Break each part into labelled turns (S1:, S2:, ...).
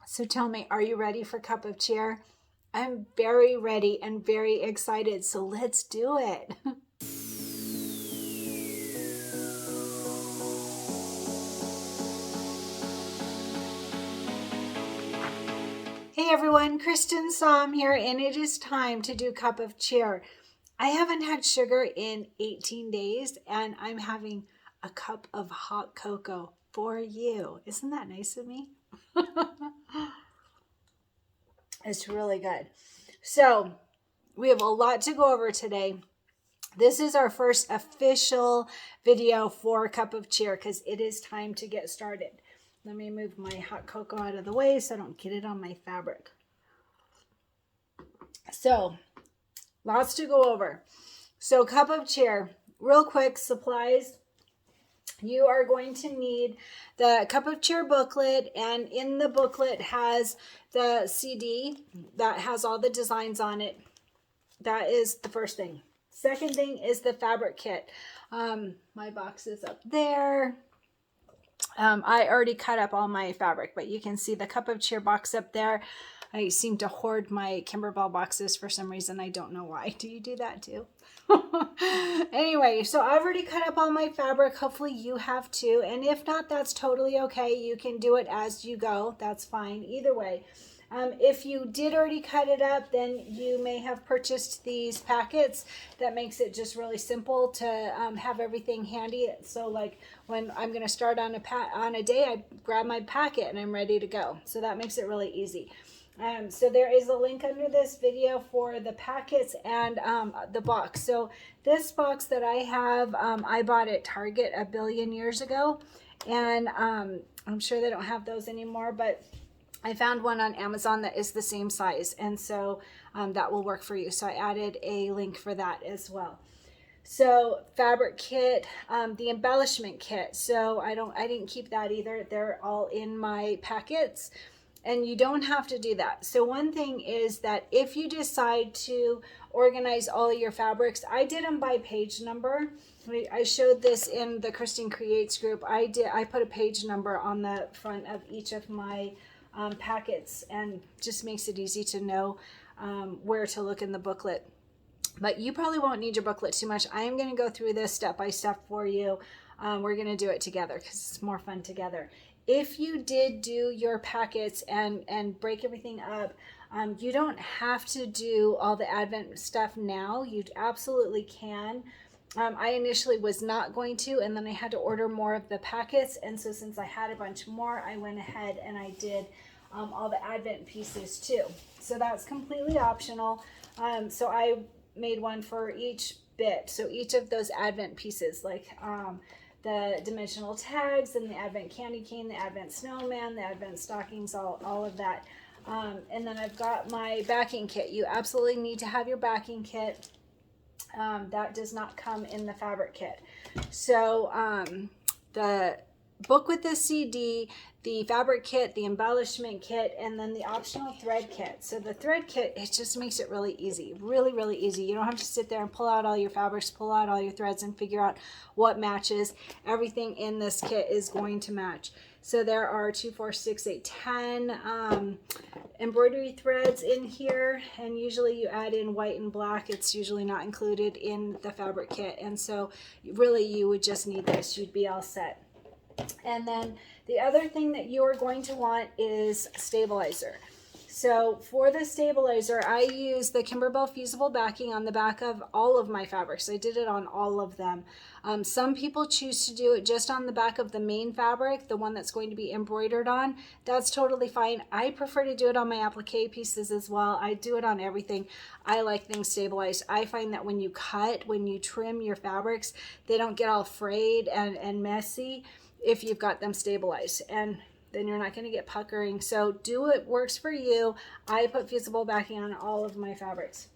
S1: So tell me, are you ready for cup of cheer? I'm very ready and very excited, so let's do it. Hey everyone, Cristin here, and it is time to do cup of cheer. I haven't had sugar in 18 days, and I'm having a cup of hot cocoa for you. Isn't that nice of me? It's really good. So we have a lot to go over today. This is our first official video for Cup of Cheer because it is time to get started. Let me move my hot cocoa out of the way so I don't get it on my fabric. So lots to go over. So Cup of Cheer, real quick, supplies. You are going to need the Cup of Cheer booklet, and in the booklet has the CD that has all the designs on it. That is the first thing. Second thing is the fabric kit. My box is up there. I already cut up all my fabric, but you can see the Cup of Cheer box up there. I seem to hoard my Kimberbell boxes for some reason. I don't know why. Do you do that too? Anyway, so I've already cut up all my fabric. Hopefully you have too. And if not, that's totally okay. You can do it as you go. That's fine. Either way. If you did already cut it up, then you may have purchased these packets. That makes it just really simple to have everything handy. So like when I'm going to start on a day, I grab my packet and I'm ready to go. So that makes it really easy. So there is a link under this video for the packets and the box. So this box that I have, I bought at Target a billion years ago, and I'm sure they don't have those anymore, but I found one on Amazon that is the same size, and so that will work for you. So I added a link for that as well. So fabric kit, the embellishment kit. So I didn't keep that either. They're all in my packets. And you don't have to do that. So one thing is that if you decide to organize all of your fabrics, I did them by page number. I showed this in the Cristin Creates group. I put a page number on the front of each of my packets, and just makes it easy to know where to look in the booklet. But you probably won't need your booklet too much. I am going to go through this step by step for you. We're going to do it together because it's more fun together. If you did do your packets and break everything up, you don't have to do all the Advent stuff now. You absolutely can. I initially was not going to, and then I had to order more of the packets. And so since I had a bunch more, I went ahead and I did all the Advent pieces too. So that's completely optional. So I made one for each bit. So each of those Advent pieces, like the dimensional tags and the Advent candy cane, the Advent snowman, the Advent stockings, all of that. And then I've got my backing kit. You absolutely need to have your backing kit. That does not come in the fabric kit. So the book with the CD, the fabric kit, the embellishment kit, and then the optional thread kit. So the thread kit, it just makes it really easy, really, really easy. You don't have to sit there and pull out all your fabrics, pull out all your threads and figure out what matches. Everything in this kit is going to match. So there are 2, 4, 6, 8, 10 embroidery threads in here, and usually you add in white and black. It's usually not included in the fabric kit, and so really you would just need this. You'd be all set. And then the other thing that you are going to want is stabilizer. So for the stabilizer, I use the Kimberbell Fusible Backing on the back of all of my fabrics. I did it on all of them. Some people choose to do it just on the back of the main fabric, the one that's going to be embroidered on. That's totally fine. I prefer to do it on my applique pieces as well. I do it on everything. I like things stabilized. I find that when you cut, when you trim your fabrics, they don't get all frayed and messy if you've got them stabilized, and then you're not going to get puckering. So do what works for you. I put fusible backing on all of my fabrics.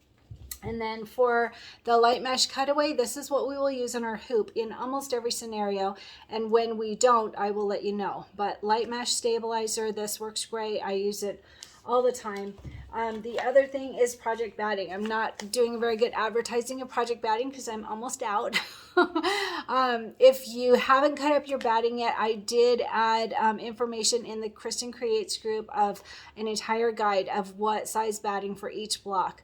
S1: And then for the light mesh cutaway, this is what we will use in our hoop in almost every scenario. And when we don't, I will let you know. But light mesh stabilizer, this works great. I use it all the time. The other thing is Project Batting. I'm not doing very good advertising of Project Batting because I'm almost out. If you haven't cut up your batting yet, I did add information in the Cristin Creates group of an entire guide of what size batting for each block.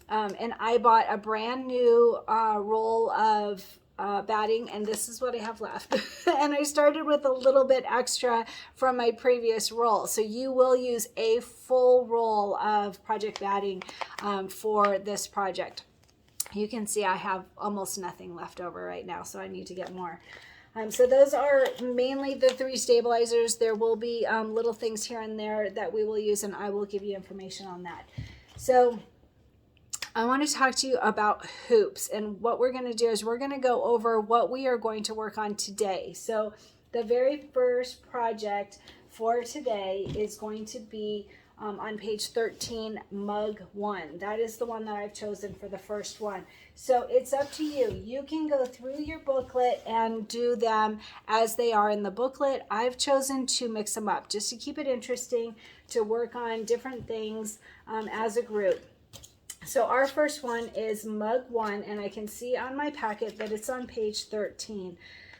S1: And I bought a brand new roll of batting, and this is what I have left. And I started with a little bit extra from my previous roll. So you will use a full roll of Project Batting for this project. You can see I have almost nothing left over right now, so I need to get more. So those are mainly the 3 stabilizers. There will be little things here and there that we will use, and I will give you information on that. So I want to talk to you about hoops, and what we're going to do is we're going to go over what we are going to work on today. So the very first project for today is going to be on page 13, mug 1. That is the one that I've chosen for the first one. So it's up to you. You can go through your booklet and do them as they are in the booklet. I've chosen to mix them up just to keep it interesting, to work on different things as a group. So our first one is mug 1, and I can see on my packet that it's on page 13.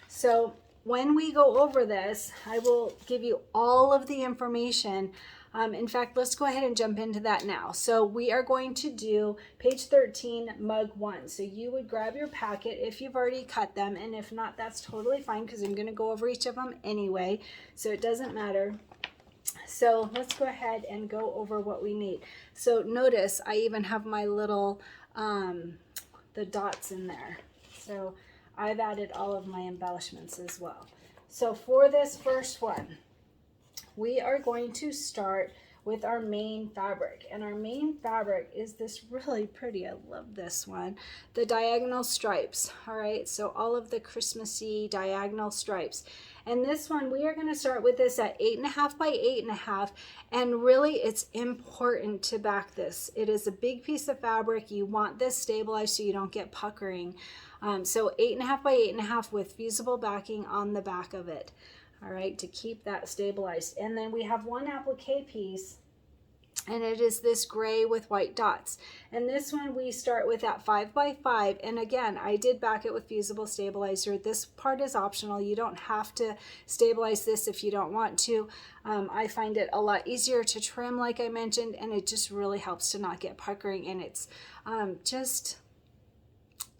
S1: So when we go over this, I will give you all of the information. In fact, let's go ahead and jump into that now. So we are going to do page 13, mug 1. So you would grab your packet if you've already cut them, and if not, that's totally fine because I'm going to go over each of them anyway, so it doesn't matter. So let's go ahead and go over what we need. So notice I even have my little, the dots in there. So I've added all of my embellishments as well. So for this first one, we are going to start with our main fabric, and our main fabric is this really pretty, I love this one, the diagonal stripes. All right, so all of the Christmassy diagonal stripes, and this one we are going to start with this at 8.5 by 8.5, and really it's important to back this. It is a big piece of fabric. You want this stabilized so you don't get puckering. So 8.5 by 8.5 with fusible backing on the back of it. All right, to keep that stabilized. And then we have one applique piece, and it is this gray with white dots. And this one we start with at 5 by 5. And again, I did back it with fusible stabilizer. This part is optional. You don't have to stabilize this if you don't want to. I find it a lot easier to trim, like I mentioned, and it just really helps to not get puckering. And it's just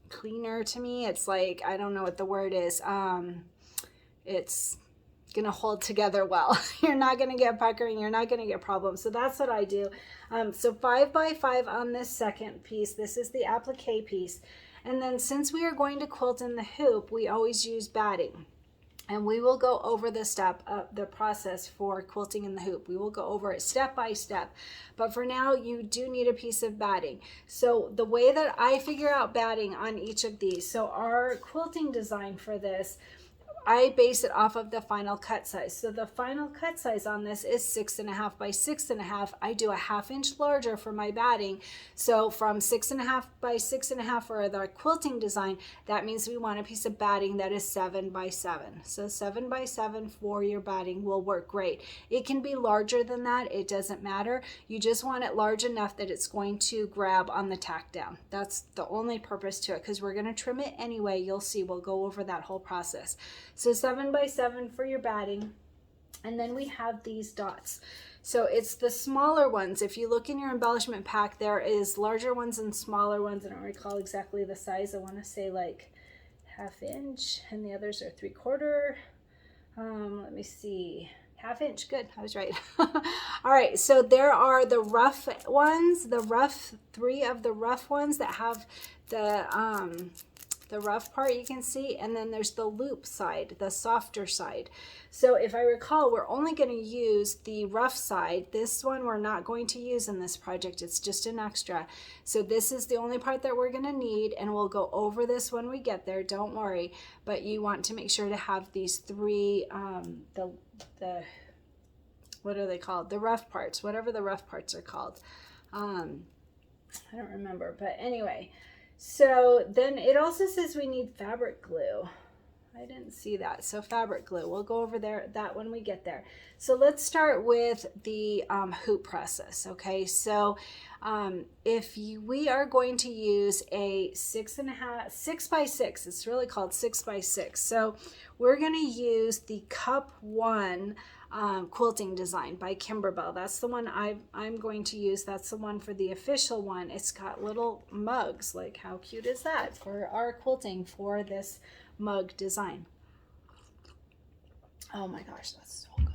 S1: cleaner to me. It's like, I don't know what the word is. It's going to hold together well. You're not going to get puckering. You're not going to get problems. So that's what I do. So 5 by 5 on this second piece. This is the applique piece. And then since we are going to quilt in the hoop, we always use batting. And we will go over the the process for quilting in the hoop. We will go over it step by step. But for now, you do need a piece of batting. So the way that I figure out batting on each of these, so our quilting design for this, I base it off of the final cut size. So the final cut size on this is 6.5 by 6.5. I do a 1/2 inch larger for my batting. So from 6.5 by 6.5 for the quilting design, that means we want a piece of batting that is 7 by 7. So 7 by 7 for your batting will work great. It can be larger than that. It doesn't matter. You just want it large enough that it's going to grab on the tack down. That's the only purpose to it, because we're going to trim it anyway. You'll see. We'll go over that whole process. So 7 by 7 for your batting. And then we have these dots. So it's the smaller ones. If you look in your embellishment pack, there is larger ones and smaller ones. I don't recall exactly the size. I want to say like 1/2 inch, and the others are 3/4. Let me see. 1/2 inch. Good. I was right. All right. So there are the rough ones, three of the rough ones that have the rough part you can see, and then there's the loop side, the softer side. So if I recall, we're only going to use the rough side. This one we're not going to use in this project. It's just an extra. So this is the only part that we're going to need, and we'll go over this when we get there. Don't worry. But you want to make sure to have these three, what are they called? The rough parts, whatever the rough parts are called. I don't remember, but anyway. So then it also says we need fabric glue. I didn't see that. So fabric glue, we'll go over that when we get there. So let's start with the hoop process. Okay, so we are going to use a 6x6, it's really called 6x6. So we're going to use the Cup 1 quilting design by Kimberbell. That's the one I'm going to use. That's the one for the official one. It's got little mugs. Like, how cute is that for our quilting for this mug design? Oh my gosh, that's so good.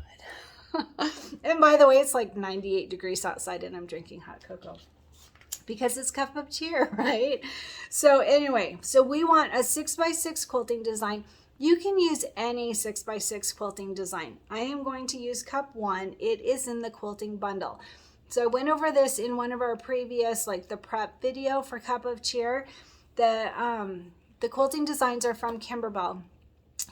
S1: And by the way, it's like 98 degrees outside and I'm drinking hot cocoa because it's cup of cheer, right? So anyway, so we want a 6x6 quilting design. You can use any 6x6 quilting design. I am going to use Cup 1. It is in the quilting bundle. So I went over this in one of our previous, like the prep video for Cup of Cheer. The quilting designs are from Kimberbell.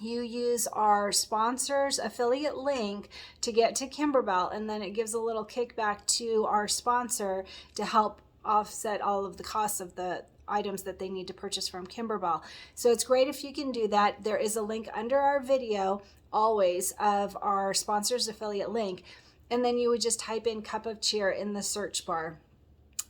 S1: You use our sponsor's affiliate link to get to Kimberbell, and then it gives a little kickback to our sponsor to help offset all of the costs of the items that they need to purchase from Kimberbell. So it's great if you can do that. There is a link under our video always of our sponsor's affiliate link, and then you would just type in Cup of Cheer in the search bar,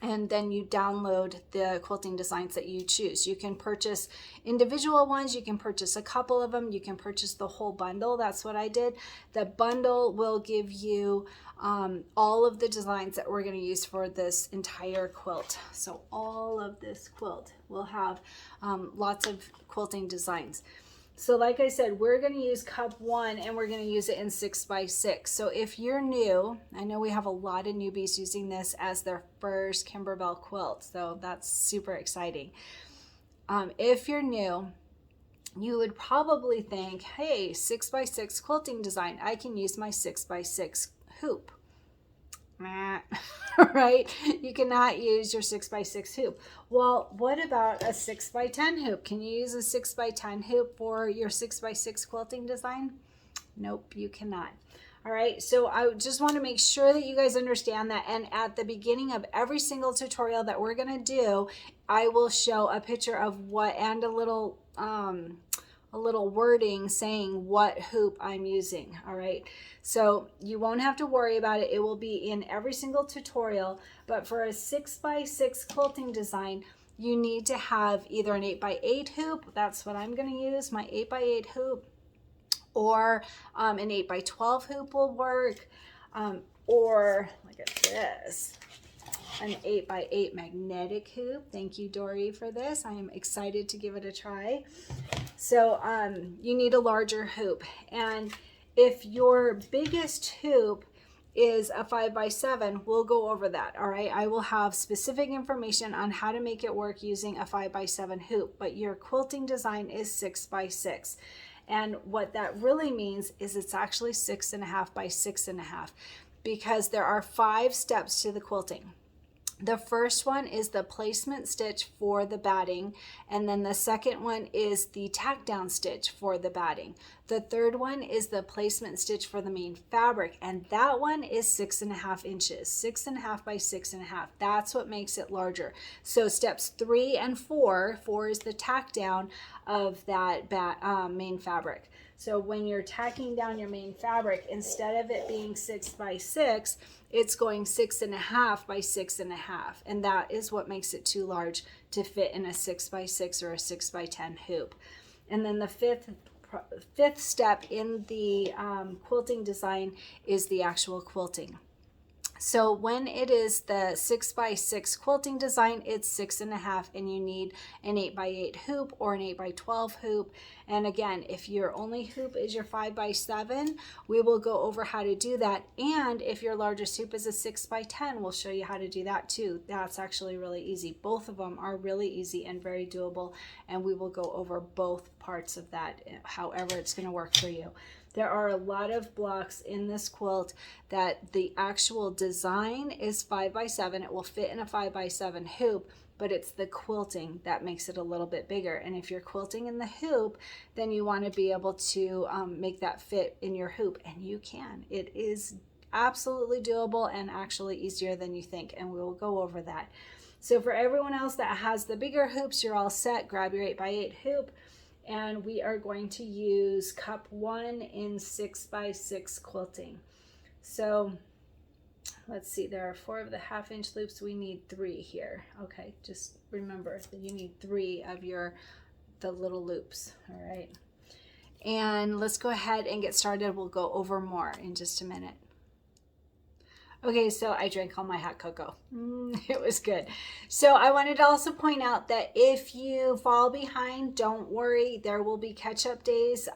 S1: and then you download the quilting designs that you choose. You can purchase individual ones, you can purchase a couple of them, you can purchase the whole bundle. That's what I did. The bundle will give you all of the designs that we're going to use for this entire quilt. So all of this quilt will have lots of quilting designs. So like I said, we're going to use Cup 1 and we're going to use it in 6x6. So if you're new, I know we have a lot of newbies using this as their first Kimberbell quilt. So that's super exciting. If you're new, you would probably think, hey, 6x6 quilting design, I can use my 6x6 hoop. Right? You cannot use your 6x6 hoop. Well, what about a 6x10 hoop? Can you use a 6x10 hoop for your 6x6 quilting design? Nope, you cannot. All right, so I just want to make sure that you guys understand that. And at the beginning of every single tutorial that we're going to do, I will show a picture of what, and a little wording saying what hoop I'm using. All right, so you won't have to worry about it. It will be in every single tutorial. But for a 6x6 quilting design, you need to have either an 8x8 hoop. That's what I'm going to use, my 8x8 hoop, or an 8x12 hoop will work, or look at this, an 8x8 magnetic hoop. Thank you, Dory, for this. I am excited to give it a try. So you need a larger hoop. And if your biggest hoop is a 5x7, we'll go over that. All right, I will have specific information on how to make it work using a 5x7 hoop, but your quilting design is 6x6. And what that really means is it's actually 6.5 by 6.5, because there are 5 steps to the quilting. The first one is the placement stitch for the batting, and then the second one is the tack down stitch for the batting. The third one is the placement stitch for the main fabric, and that one is 6.5 inches, 6.5 by 6.5. That's what makes it larger. So steps 3 and 4 is the tack down of that main fabric. So when you're tacking down your main fabric, instead of it being 6x6, it's going 6.5 by 6.5. And that is what makes it too large to fit in a 6x6 or a 6x10 hoop. And then the fifth step in the quilting design is the actual quilting. So when it is the 6x6 quilting design, it's 6.5, and you need an 8x8 hoop or an 8x12 hoop. And again, if your only hoop is your 5x7, we will go over how to do that. And if your largest hoop is a 6x10, we'll show you how to do that too. That's actually really easy. Both of them are really easy and very doable, and we will go over both parts of that, however it's going to work for you. There are a lot of blocks in this quilt that the actual design is 5x7. It will fit in a 5x7 hoop, but it's the quilting that makes it a little bit bigger. And if you're quilting in the hoop, then you want to be able to make that fit in your hoop, and you can. It is absolutely doable and actually easier than you think, and we will go over that. So for everyone else that has the bigger hoops, you're all set. Grab your 8x8 hoop and we are going to use cup 1 in 6x6 quilting. So let's see, there are 4 of the 1/2 inch loops. We need 3 here. Okay, just remember that you need 3 of the little loops. All right, and let's go ahead and get started. We'll go over more in just a minute. Okay, so I drank all my hot cocoa. It was good. So I wanted to also point out that if you fall behind, don't worry. There will be catch-up days.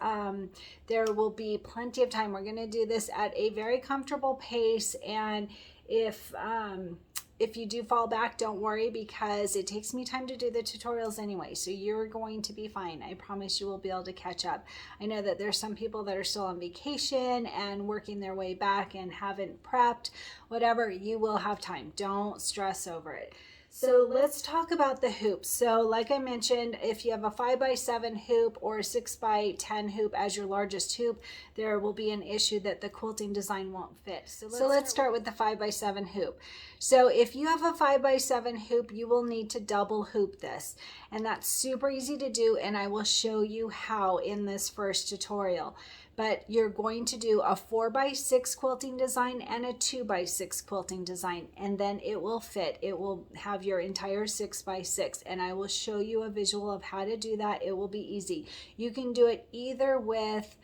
S1: There will be plenty of time. We're going to do this at a very comfortable pace. And if you do fall back, don't worry, because it takes me time to do the tutorials anyway. So you're going to be fine. I promise you will be able to catch up. I know that there's some people that are still on vacation and working their way back and haven't prepped. Whatever, you will have time. Don't stress over it. So let's talk about the hoops. So like I mentioned, if you have a 5x7 hoop or a 6x10 hoop as your largest hoop, there will be an issue that the quilting design won't fit. So let's start with the 5x7 hoop. So if you have a 5x7 hoop, you will need to double hoop this. And that's super easy to do, and I will show you how in this first tutorial. But you're going to do a 4x6 quilting design and a 2x6 quilting design, and then it will fit. It will have your entire 6x6, and I will show you a visual of how to do that. It will be easy. You can do it either with,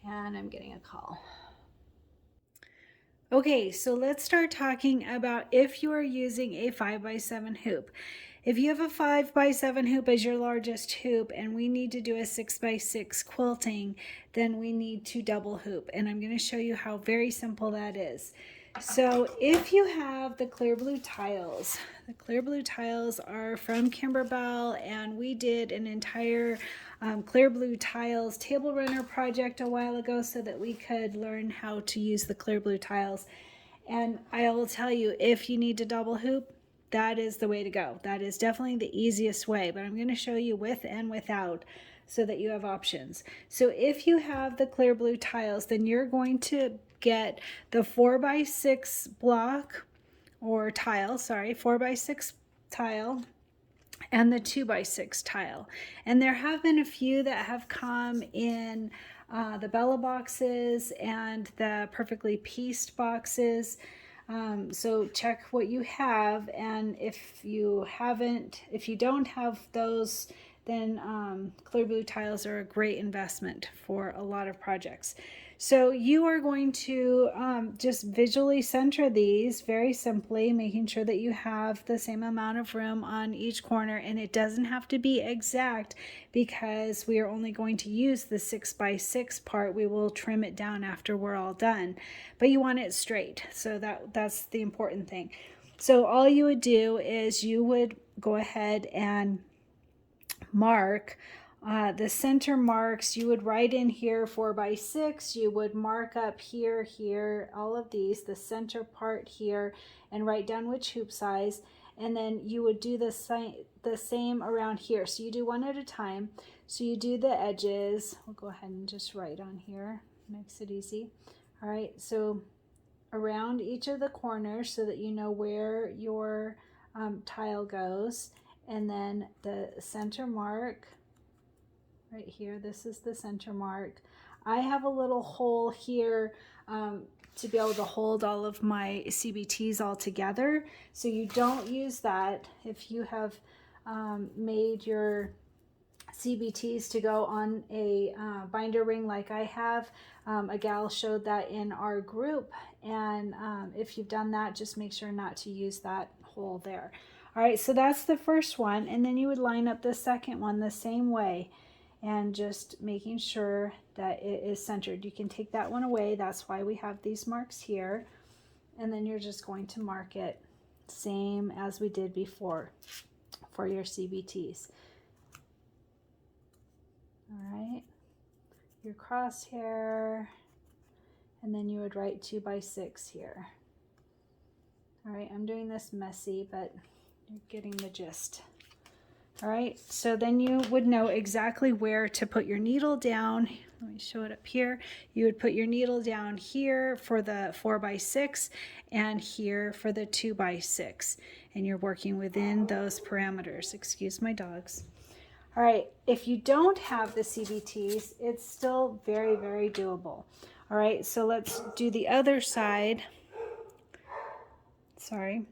S1: and I'm getting a call. Okay, so let's start talking about if you are using a 5x7 hoop. If you have a 5x7 hoop as your largest hoop and we need to do a 6x6 quilting, then we need to double hoop. And I'm going to show you how very simple that is. So if you have the clear blue tiles, the clear blue tiles are from Kimberbell, and we did an entire clear blue tiles table runner project a while ago so that we could learn how to use the clear blue tiles. And I will tell you, if you need to double hoop, that is the way to go. That is definitely the easiest way, but I'm going to show you with and without so that you have options. So if you have the clear blue tiles, then you're going to get the 4x6 block or tile, 4x6 tile, and the 2x6 tile. And there have been a few that have come in the Bella boxes and the perfectly pieced boxes. So check what you have, and if you don't have those, then clear blue tiles are a great investment for a lot of projects. So you are going to just visually center these very simply, making sure that you have the same amount of room on each corner, and it doesn't have to be exact because we are only going to use the 6x6 part. We will trim it down after we're all done, but you want it straight. So that's the important thing. So all you would do is you would go ahead and mark the center marks. You would write in here 4x6, you would mark up here, all of these, the center part here, and write down which hoop size, and then you would do the same around here. So you do one at a time. So you do the edges. We'll go ahead and just write on here, makes it easy. All right, so around each of the corners so that you know where your tile goes, and then the center mark right here. This is the center mark. I have a little hole here to be able to hold all of my CBTs all together. So you don't use that. If you have made your CBTs to go on a binder ring like I have, a gal showed that in our group. And if you've done that, just make sure not to use that hole there. All right, so that's the first one. And then you would line up the second one the same way, and just making sure that it is centered. You can take that one away. That's why we have these marks here. And then you're just going to mark it same as we did before for your CBTs. All right, your crosshair, and then you would write 2x6 here. All right, I'm doing this messy, but you're getting the gist. All right, so then you would know exactly where to put your needle down. Let me show it up here. You would put your needle down here for the 4x6 and here for the 2x6. And you're working within those parameters. Excuse my dogs. All right, if you don't have the CBTs, it's still very, very doable. All right, so let's do the other side. Sorry.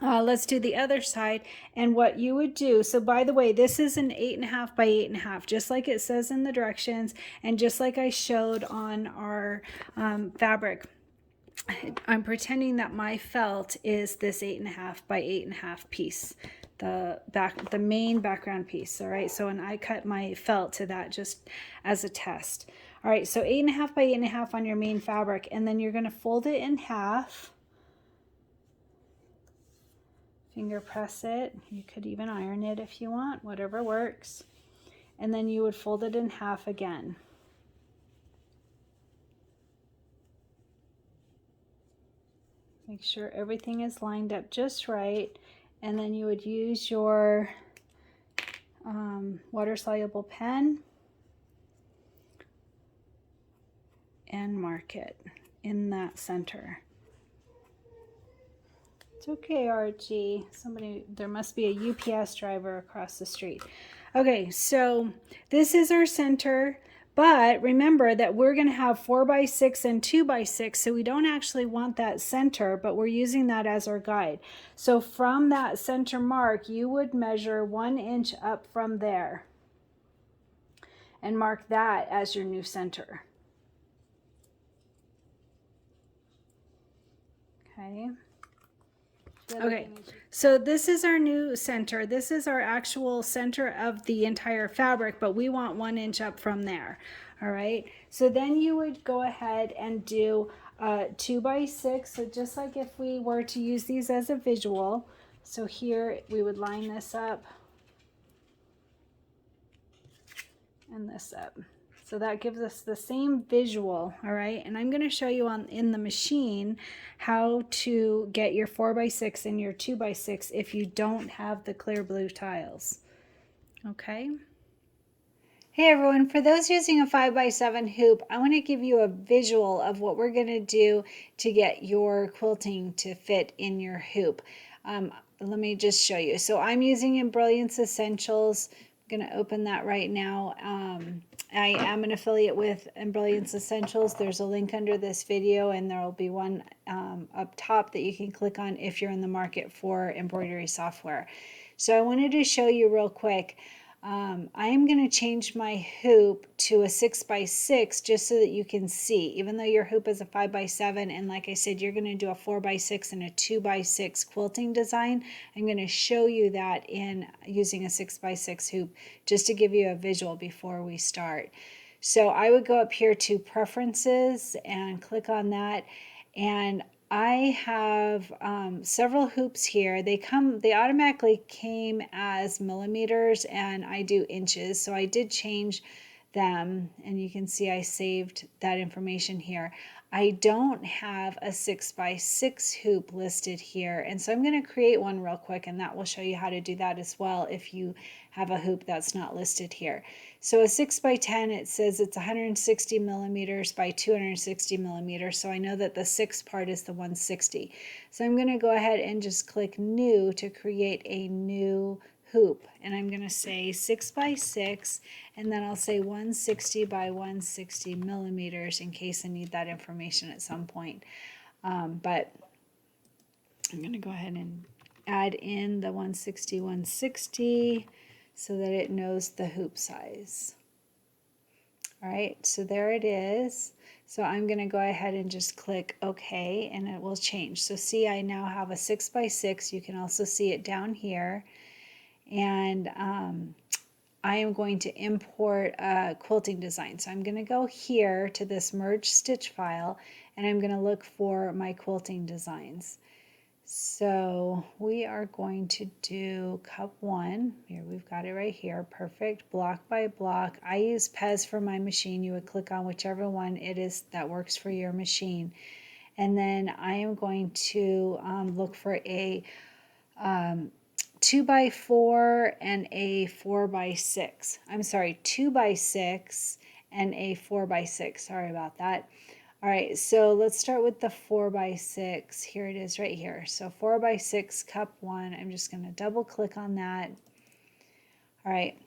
S1: Let's do the other side. And what you would do, so by the way, this is an 8.5 by 8.5, just like it says in the directions, and just like I showed on our fabric. I'm pretending that my felt is this 8.5 by 8.5 piece, the main background piece. All right, so and I cut my felt to that just as a test. All right, so 8.5 by 8.5 on your main fabric, and then you're going to fold it in half. Finger press it. You could even iron it if you want, whatever works. And then you would fold it in half again. Make sure everything is lined up just right. And then you would use your water-soluble pen and mark it in that center. It's okay, Archie. There must be a UPS driver across the street. Okay, so this is our center, but remember that we're going to have 4x6 and 2x6, so we don't actually want that center, but we're using that as our guide. So from that center mark, you would measure 1 inch up from there and mark that as your new center. Okay. Okay, so this is our new center. This is our actual center of the entire fabric, but we want 1 inch up from there. All right, so then you would go ahead and do 2x6. So just like if we were to use these as a visual, so here we would line this up and this up. So that gives us the same visual, all right? And I'm gonna show you in the machine how to get your 4x6 and your 2x6 if you don't have the clear blue tiles, okay? Hey everyone, for those using a 5x7 hoop, I wanna give you a visual of what we're gonna do to get your quilting to fit in your hoop. Let me just show you. So I'm using Embroidery Essentials. I'm gonna open that right now. I am an affiliate with Embroidery Essentials. There's a link under this video, and there will be one up top that you can click on if you're in the market for embroidery software. So I wanted to show you real quick. I am going to change my hoop to a 6x6 just so that you can see, even though your hoop is a 5x7, and like I said, you're going to do a 4x6 and a 2x6 quilting design. I'm going to show you that in using a 6x6 hoop just to give you a visual before we start. So I would go up here to Preferences and click on that, and I have several hoops here. They automatically came as millimeters, and I do inches. So I did change them, and you can see I saved that information here. I don't have a 6x6 hoop listed here, and so I'm going to create one real quick, and that will show you how to do that as well if you have a hoop that's not listed here. So a 6x10, it says it's 160 millimeters by 260 millimeters, so I know that the 6 part is the 160. So I'm going to go ahead and just click New to create a new hoop, and I'm going to say 6x6, and then I'll say 160 by 160 millimeters in case I need that information at some point. But I'm going to go ahead and add in the 160, 160 so that it knows the hoop size. All right, so there it is. So I'm going to go ahead and just click OK, and it will change. So see, I now have a 6x6. You can also see it down here. And I am going to import a quilting design. So I'm going to go here to this merge stitch file, and I'm going to look for my quilting designs. So we are going to do cup 1. Here, we've got it right here. Perfect. Block by block. I use Pez for my machine. You would click on whichever one it is that works for your machine. And then I am going to look for a 2x4 and a 4x6. I'm sorry, 2x6 and a 4x6. Sorry about that. All right, so let's start with the 4x6. Here it is right here. So 4x6 cup 1. I'm just going to double click on that. All right,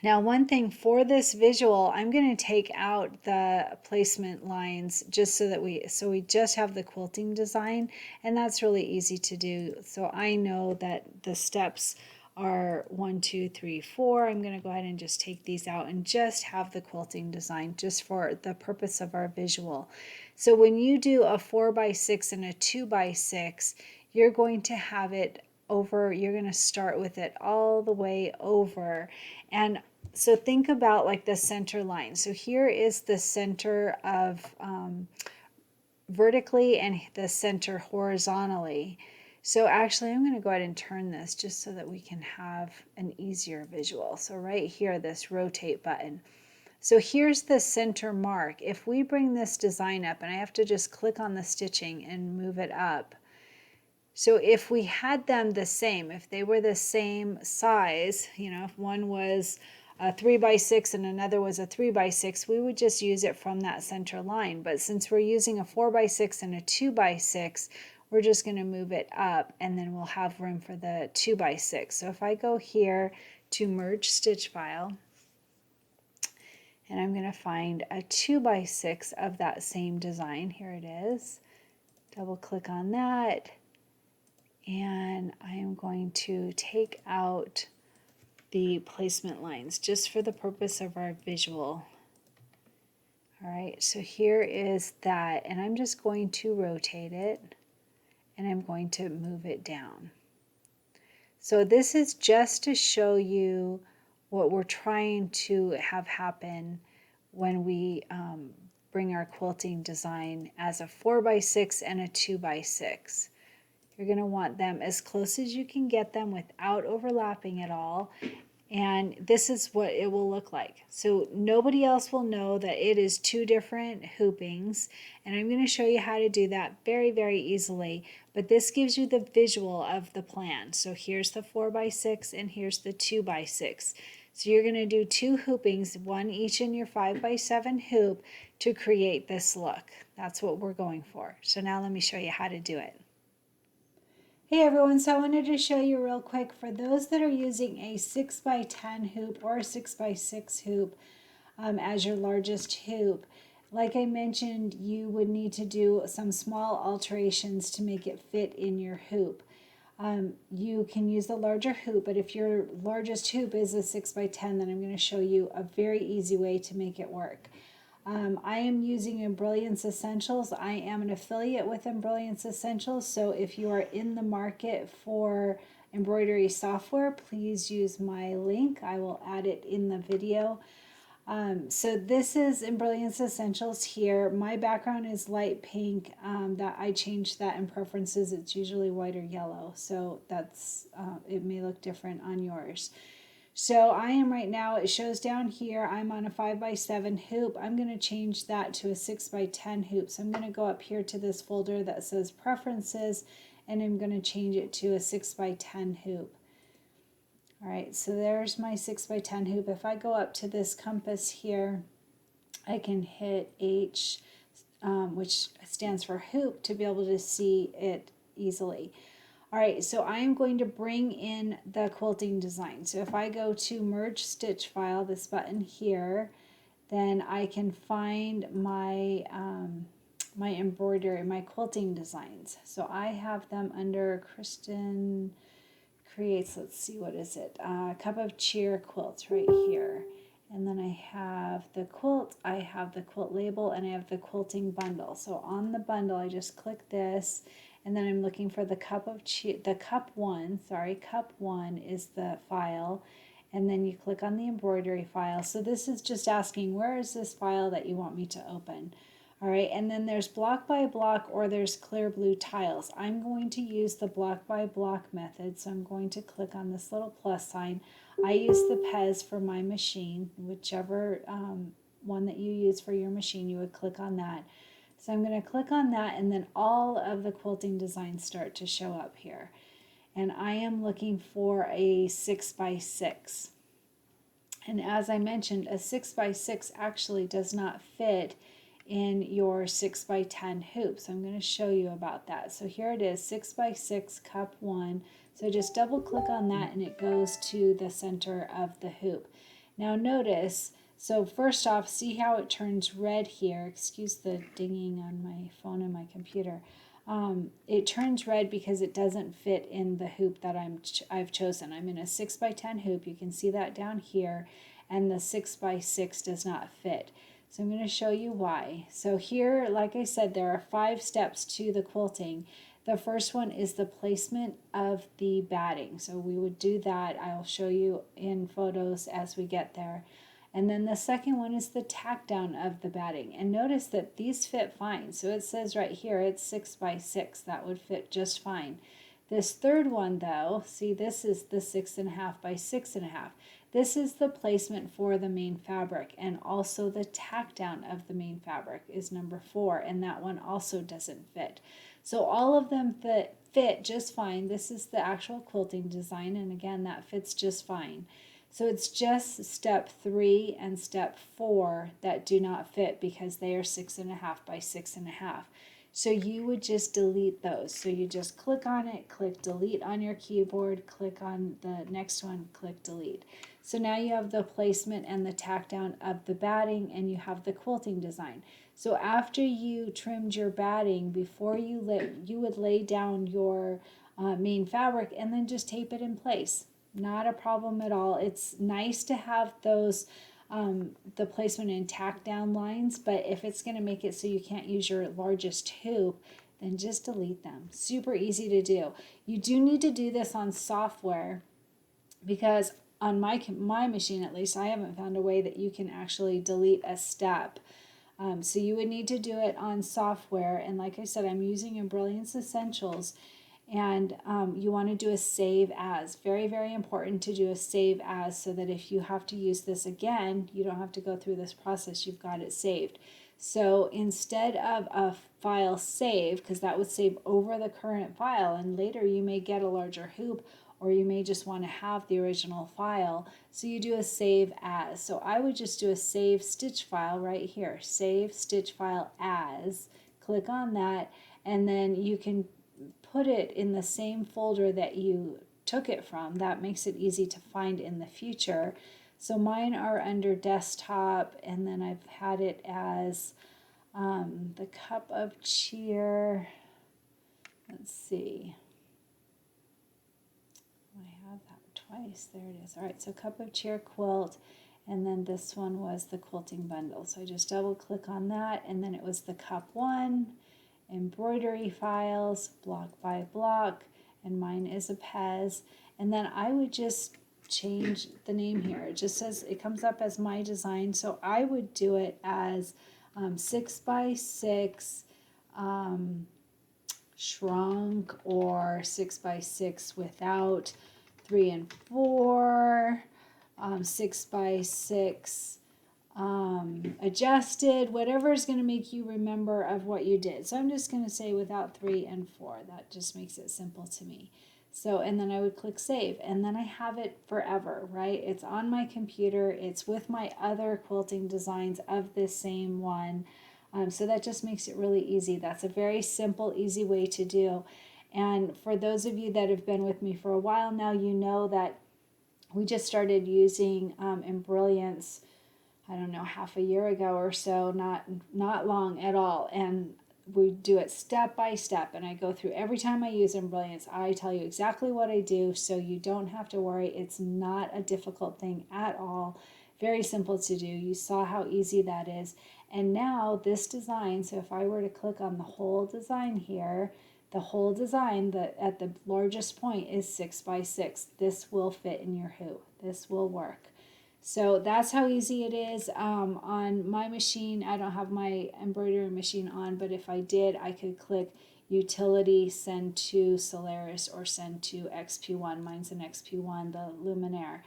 S1: Now, one thing for this visual, I'm going to take out the placement lines just so that we just have the quilting design, and that's really easy to do. So I know that the steps are 1, 2, 3, 4. I'm going to go ahead and just take these out and just have the quilting design just for the purpose of our visual. So when you do a 4x6 and a 2x6, you're going to have it over, you're going to start with it all the way over. And so think about like the center line. So here is the center of vertically and the center horizontally. So actually I'm going to go ahead and turn this just so that we can have an easier visual. So right here, this rotate button. So here's the center mark. If we bring this design up, and I have to just click on the stitching and move it up. So if we had them the same, if they were the same size, you know, if one was a 3x6 and another was a 3x6, we would just use it from that center line. But since we're using a 4x6 and a 2x6, we're just going to move it up, and then we'll have room for the 2x6. So if I go here to merge stitch file, and I'm going to find a 2x6 of that same design, here it is, double click on that, and I am going to take out the placement lines just for the purpose of our visual. All right, so here is that, and I'm just going to rotate it, and I'm going to move it down. So this is just to show you what we're trying to have happen when we bring our quilting design as a 4x6 and a 2x6. You're going to want them as close as you can get them without overlapping at all. And this is what it will look like. So nobody else will know that it is two different hoopings. And I'm going to show you how to do that very, very easily. But this gives you the visual of the plan. So here's the 4x6 and here's the 2x6. So you're going to do two hoopings, one each in your 5x7 hoop to create this look. That's what we're going for. So now let me show you how to do it. Hey everyone, so I wanted to show you real quick for those that are using a 6x10 hoop or a 6x6 hoop as your largest hoop. Like I mentioned, you would need to do some small alterations to make it fit in your hoop. You can use the larger hoop, but if your largest hoop is a 6x10, then I'm going to show you a very easy way to make it work. I am using Embrilliance Essentials. I am an affiliate with Embrilliance Essentials, so if you are in the market for embroidery software, please use my link. I will add it in the video. So this is Embrilliance Essentials here. My background is light pink. That I changed that in preferences. It's usually white or yellow, so that's it may look different on yours. So I am right now, it shows down here, I'm on a 5x7 hoop. I'm going to change that to a 6x10 hoop. So I'm going to go up here to this folder that says preferences, and I'm going to change it to a 6x10 hoop. All right, so there's my 6x10 hoop. If I go up to this compass here, I can hit H, which stands for hoop, to be able to see it easily. All right, so I am going to bring in the quilting design. So if I go to merge stitch file, this button here, then I can find my my embroidery, my quilting designs. So I have them under Cristin Creates, let's see, what is it? Cup of Cheer quilts right here. And then I have the quilt, I have the quilt label, and I have the quilting bundle. So on the bundle, I just click this, and then I'm looking for the cup one is the file, and then you click on the embroidery file. So this is just asking, where is this file that you want me to open? All right, and then there's block by block, or there's clear blue tiles. I'm going to use the block by block method, so I'm going to click on this little plus sign. I use the Pez for my machine, whichever one that you use for your machine, you would click on that. So I'm going to click on that, and then all of the quilting designs start to show up here. And I am looking for a 6x6. And as I mentioned, a 6x6 actually does not fit in your 6x10 hoop. So I'm going to show you about that. So here it is, 6x6 cup 1. So just double click on that and it goes to the center of the hoop. Now notice, so first off, see how it turns red here. Excuse the dinging on my phone and my computer. It turns red because it doesn't fit in the hoop that I've chosen. I'm in a 6x10 hoop. You can see that down here, and the 6x6 does not fit. So I'm going to show you why. So here, like I said, there are 5 steps to the quilting. The first one is the placement of the batting. So we would do that. I'll show you in photos as we get there. And then the second one is the tack down of the batting. And notice that these fit fine. So it says right here it's 6x6. That would fit just fine. This third one though, see, this is the 6.5 by 6.5. This is the placement for the main fabric, and also the tack down of the main fabric is number 4, and that one also doesn't fit. So all of them fit just fine. This is the actual quilting design, and again, that fits just fine. So it's just step 3 and step 4 that do not fit because they are 6.5 by 6.5. So you would just delete those. So you just click on it, click delete on your keyboard, click on the next one, click delete. So now you have the placement and the tack down of the batting, and you have the quilting design. So after you trimmed your batting, before you would lay down your main fabric and then just tape it in place. Not a problem at all. It's nice to have those the placement and tack down lines, but if it's going to make it so you can't use your largest hoop, then just delete them. Super easy to do. You do need to do this on software, because on my machine at least, I haven't found a way that you can actually delete a step. So you would need to do it on software, and like I said, I'm using Embroidery Essentials. And you want to do a save as. Very, very important to do a save as, so that if you have to use this again, you don't have to go through this process. You've got it saved. So instead of a file save, because that would save over the current file, and later you may get a larger hoop, or you may just want to have the original file, so you do a save as. So I would just do a save stitch file right here. Save stitch file as. Click on that, and then you can put it in the same folder that you took it from. That makes it easy to find in the future. So mine are under desktop, and then I've had it as the cup of cheer. Let's see. I have that twice. There it is. All right, so cup of cheer quilt, and then this one was the quilting bundle. So I just double click on that, and then it was the cup 1. Embroidery files, block by block, and mine is a Pez. And then I would just change the name here. It just says, it comes up as my design, so I would do it as 6x6 shrunk, or 6x6 without 3 and 4, 6x6 adjusted, whatever is going to make you remember of what you did. So I'm just going to say without 3 and 4. That just makes it simple to me. So, and then I would click save, and then I have it forever, right? It's on my computer. It's with my other quilting designs of this same one. So that just makes it really easy. That's a very simple, easy way to do. And for those of you that have been with me for a while now, you know that we just started using Embrilliance, I don't know, half a year ago or so, not long at all. And we do it step by step, and I go through every time I use Embrilliance. I tell you exactly what I do, so you don't have to worry. It's not a difficult thing at all. Very simple to do. You saw how easy that is. And now this design, so if I were to click on the whole design here, the whole design at the largest point is 6x6. This will fit in your hoop. This will work. So that's how easy it is. On my machine, I don't have my embroidery machine on, but if I did, I could click Utility, send to Solaris, or send to XP1. Mine's an XP1, the Luminaire.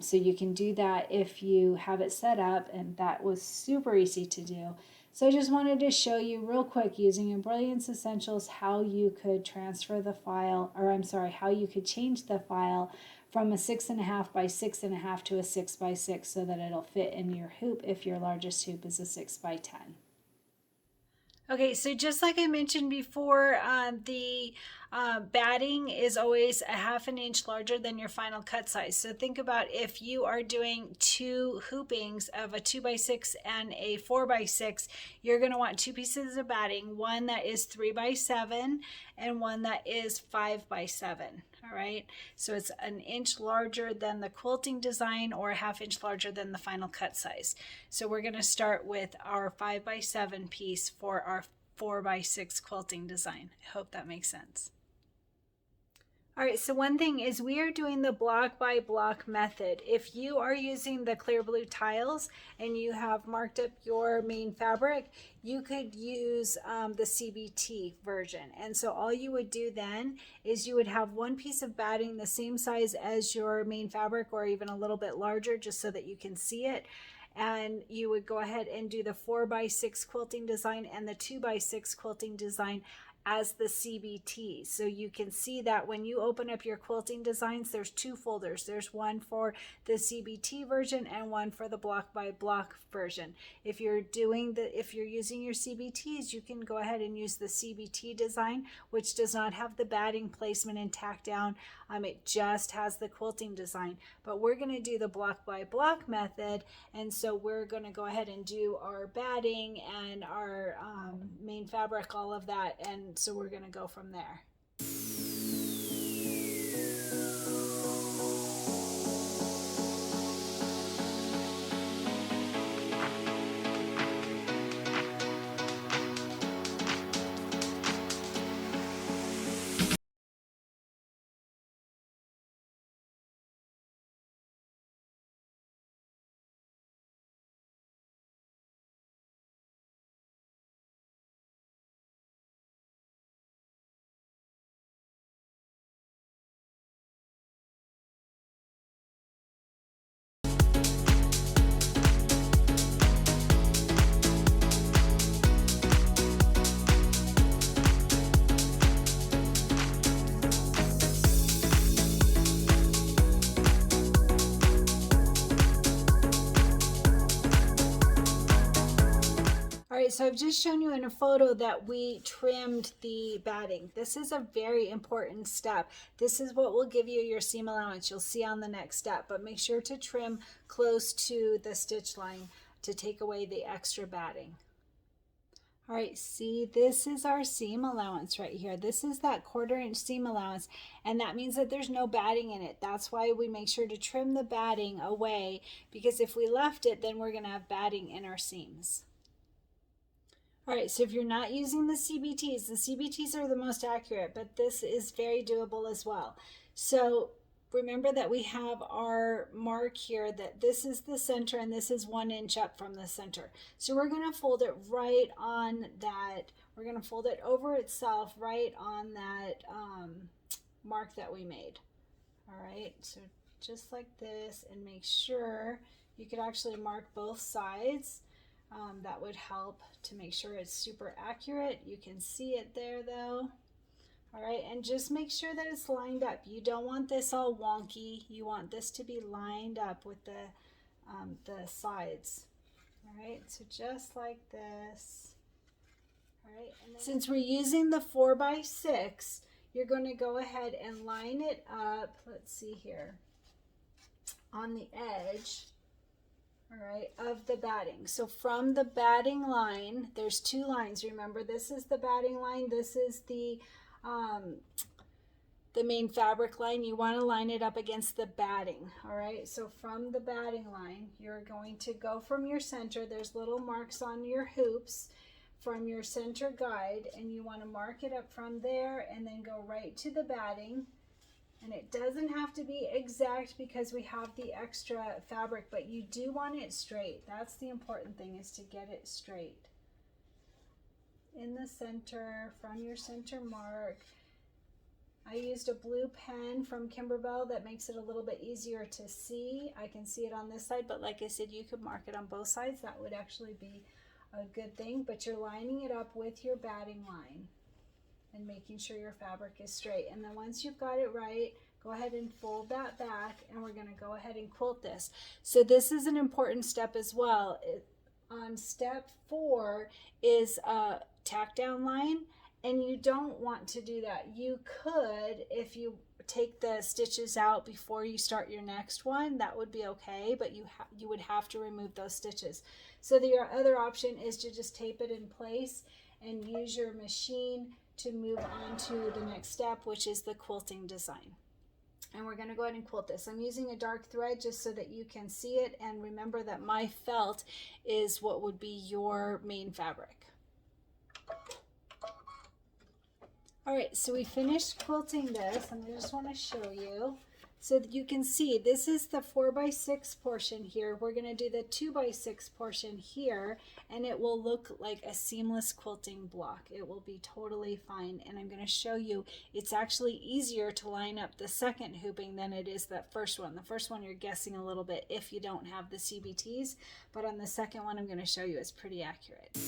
S1: So you can do that if you have it set up, and that was super easy to do. So I just wanted to show you real quick, using Embroidery Essentials, how you could transfer the file, or I'm sorry, how you could change the file from a 6.5 by 6.5 to a 6x6, so that it'll fit in your hoop if your largest hoop is a 6x10. Okay, so just like I mentioned before, the batting is always a ½ inch larger than your final cut size. So think about if you are doing two hoopings of a 2x6 and a 4x6, you're going to want two pieces of batting, one that is 3x7 and one that is 5x7. All right, so it's an inch larger than the quilting design or a ½ inch larger than the final cut size. So we're going to start with our 5x7 piece for our 4x6 quilting design. I hope that makes sense. All right, so one thing is we are doing the block by block method. If you are using the clear blue tiles and you have marked up your main fabric, you could use the CBT version. And so all you would do then is you would have one piece of batting the same size as your main fabric or even a little bit larger just so that you can see it. And you would go ahead and do the 4x6 quilting design and the 2x6 quilting design as the CBT. So you can see that when you open up your quilting designs, there's two folders. There's one for the CBT version and one for the block by block version. If you're using your CBTs, you can go ahead and use the CBT design, which does not have the batting placement and tack down. It just has the quilting design. But we're going to do the block by block method, and so we're going to go ahead and do our batting and our main fabric, all of that, and so we're going to go from there. All right, so I've just shown you in a photo that we trimmed the batting. This is a very important step. This is what will give you your seam allowance. You'll see on the next step, but make sure to trim close to the stitch line to take away the extra batting. All right, see, this is our seam allowance right here. This is that 1/4 inch seam allowance, and that means that there's no batting in it. That's why we make sure to trim the batting away, because if we left it, then we're gonna have batting in our seams. All right, so if you're not using the CBTs are the most accurate, but this is very doable as well. So remember that we have our mark here, that this is the center and this is 1 inch up from the center. So we're going to fold it right on that. We're going to fold it over itself right on that mark that we made. All right, so just like this, and make sure you could actually mark both sides. That would help to make sure it's super accurate. You can see it there though. All right, and just make sure that it's lined up. You don't want this all wonky. You want this to be lined up with the sides. All right, so just like this. All right, and then since we're using the 4x6, you're going to go ahead and line it up. Let's see here, on the edge. All right, of the batting. So from the batting line, there's two lines. Remember, this is the batting line. This is the main fabric line. You want to line it up against the batting. All right, so from the batting line, you're going to go from your center. There's little marks on your hoops from your center guide, and you want to mark it up from there and then go right to the batting. And it doesn't have to be exact because we have the extra fabric, but you do want it straight. That's the important thing, is to get it straight. In the center, from your center mark. I used a blue pen from Kimberbell that makes it a little bit easier to see. I can see it on this side, but like I said, you could mark it on both sides. That would actually be a good thing, but you're lining it up with your batting line and making sure your fabric is straight. And then once you've got it right, go ahead and fold that back, and we're going to go ahead and quilt this. So this is an important step as well. On step 4 is tack down line, and you don't want to do that. You could, if you take the stitches out before you start your next one, that would be okay, but you would have to remove those stitches. So the other option is to just tape it in place and use your machine to move on to the next step, which is the quilting design. And we're going to go ahead and quilt this. I'm using a dark thread just so that you can see it, and remember that my felt is what would be your main fabric. All right, so we finished quilting this, and I just want to show you so that you can see this is the 4x6 portion here. We're going to do the 2x6 portion here, and it will look like a seamless quilting block. It will be totally fine, and I'm going to show you it's actually easier to line up the second hooping than it is that first one. The first one you're guessing a little bit if you don't have the CBTs, but on the second one I'm going to show you it's pretty accurate.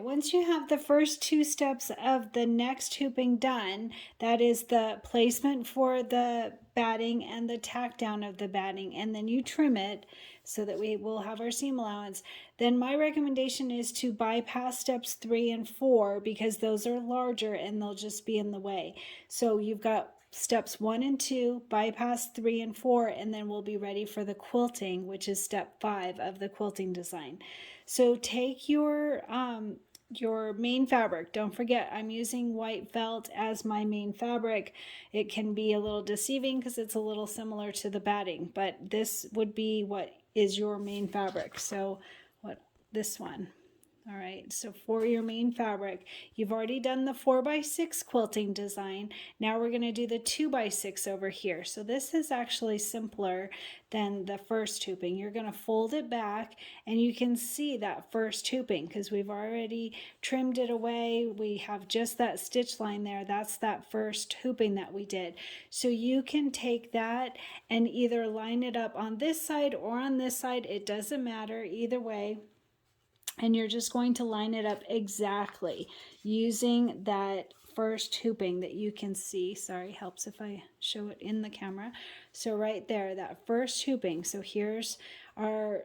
S1: Once you have the first two steps of the next hooping done, that is the placement for the batting and the tack down of the batting, and then you trim it so that we will have our seam allowance, then my recommendation is to bypass steps 3 and 4 because those are larger and they'll just be in the way. So you've got steps 1 and 2, bypass 3 and 4, and then we'll be ready for the quilting, which is step 5 of the quilting design. So take your main fabric. Don't forget, I'm using white felt as my main fabric. It can be a little deceiving because it's a little similar to the batting, but this would be what is your main fabric. So this one. All right, so for your main fabric, you've already done the 4x6 quilting design. Now we're going to do the 2x6 over here. So this is actually simpler than the first hooping. You're going to fold it back, and you can see that first hooping because we've already trimmed it away. We have just that stitch line there. That's that first hooping that we did. So you can take that and either line it up on this side or on this side. It doesn't matter either way. And you're just going to line it up exactly using that first hooping that you can see. Sorry, helps if I show it in the camera. So right there, that first hooping. So here's our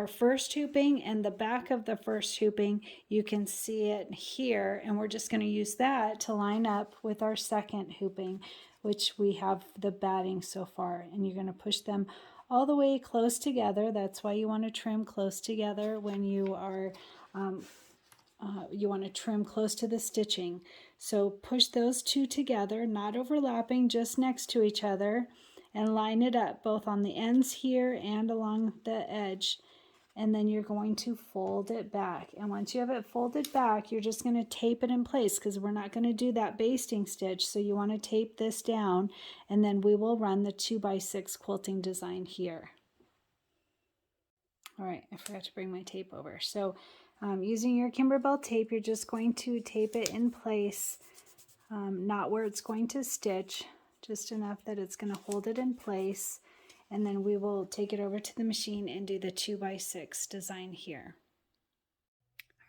S1: first hooping and the back of the first hooping. You can see it here, and we're just going to use that to line up with our second hooping, which we have the batting so far. And you're going to push them all the way close together. That's why you want to trim close together when you are, you want to trim close to the stitching. So push those two together, not overlapping, just next to each other, and line it up both on the ends here and along the edge. And then you're going to fold it back. And once you have it folded back, you're just going to tape it in place because we're not going to do that basting stitch. So you want to tape this down, and then we will run the 2x6 quilting design here. All right, I forgot to bring my tape over. So using your Kimberbell tape, you're just going to tape it in place, not where it's going to stitch, just enough that it's going to hold it in place. And then we will take it over to the machine and do the 2x6 design here.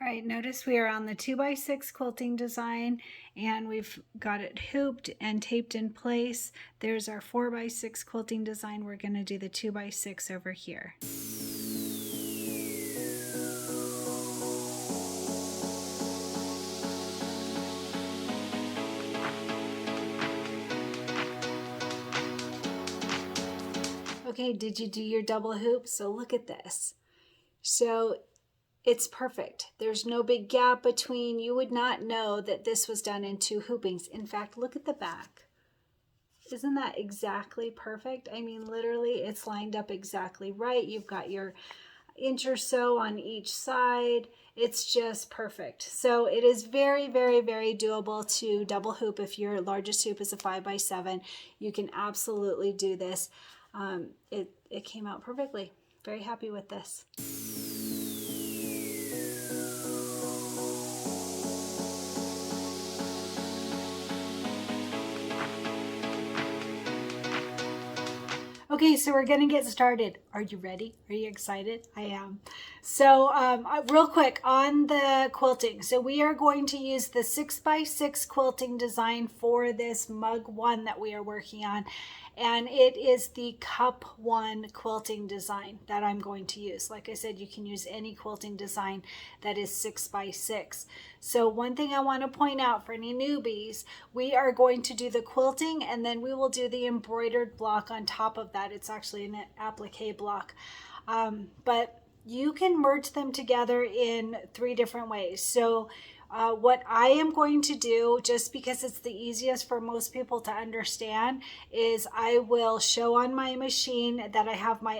S1: All right, notice we are on the 2x6 quilting design, and we've got it hooped and taped in place. There's our 4x6 quilting design. We're going to do the 2x6 over here. Okay, did you do your double hoop? So look at this. So it's perfect. There's no big gap between. You would not know that this was done in 2 hoopings. In fact, look at the back. Isn't that exactly perfect? I mean, literally, it's lined up exactly right. You've got your inch or so on each side. It's just perfect. So it is very, very, very doable to double hoop. If your largest hoop is a 5x7, you can absolutely do this. It came out perfectly. Very happy with this. Okay, so we're gonna get started. Are you ready? Are you excited? I am. So real quick on the quilting. So we are going to use the 6x6 quilting design for this mug 1 that we are working on. And it is the cup 1 quilting design that I'm going to use. Like I said, you can use any quilting design that is 6x6. So one thing I want to point out for any newbies, we are going to do the quilting and then we will do the embroidered block on top of that. It's actually an applique block. But you can merge them together in 3 different ways. So what I am going to do, just because it's the easiest for most people to understand, is I will show on my machine that I have my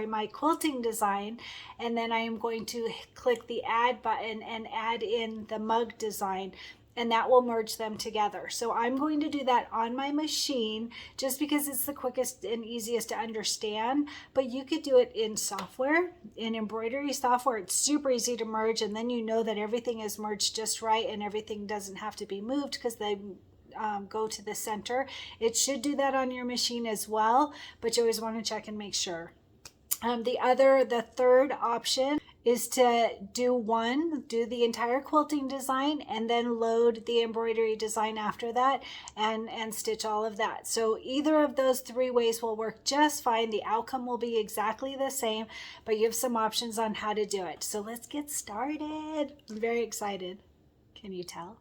S1: my quilting design, and then I am going to click the add button and add in the mug design, and that will merge them together. So I'm going to do that on my machine just because it's the quickest and easiest to understand, but you could do it in software, in embroidery software. It's super easy to merge, and then you know that everything is merged just right and everything doesn't have to be moved because they go to the center. It should do that on your machine as well, but you always want to check and make sure. The third option is to do the entire quilting design and then load the embroidery design after that and stitch all of that. So either of those 3 ways will work just fine. The outcome will be exactly the same, but you have some options on how to do it. So let's get started. I'm very excited. Can you tell?